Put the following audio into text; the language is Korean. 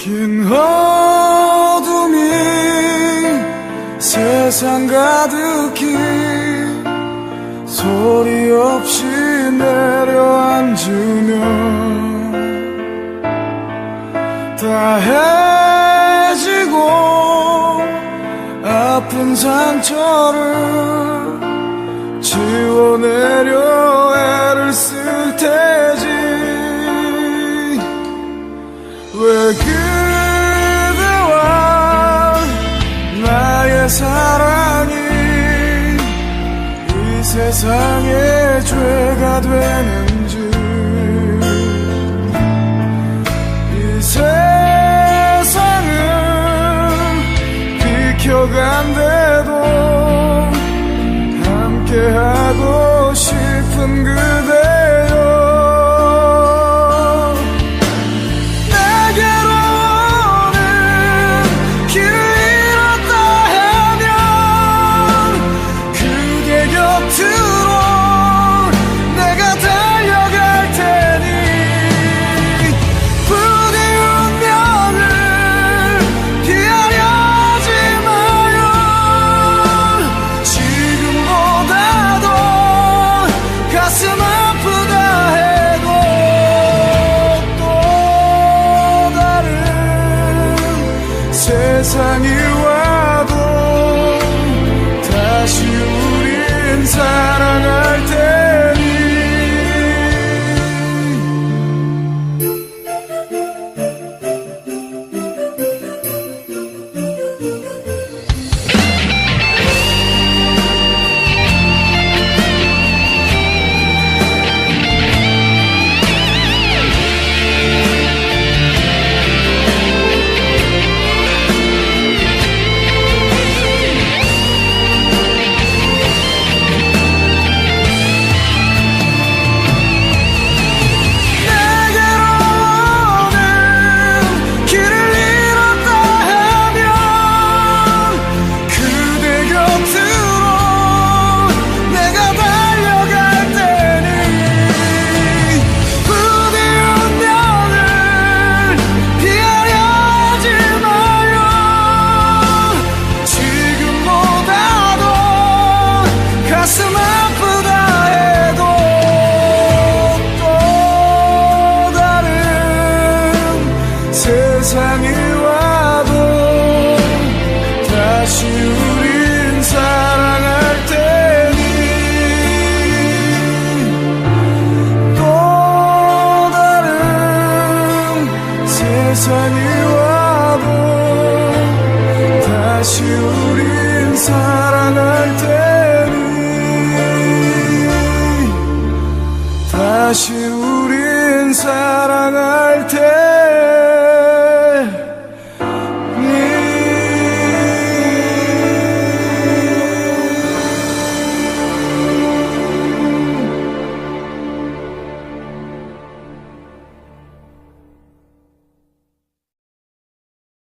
긴 어둠이 세상 가득히 소리 없이 내려앉으면 다 해지고 아픈 상처를 지워내려 애를 쓸 테지. 왜 그대와 나의 사랑이 이 세상의 죄가 되는지, 이 세상을 비켜간대도 함께하고 싶은 그대여, 세상이 와도 다시 우린 사랑할 테니. 세상이 와도 다시 우린 사랑할 테니. 또 다른 세상이 와도 다시 우린 사랑할 테니. 다시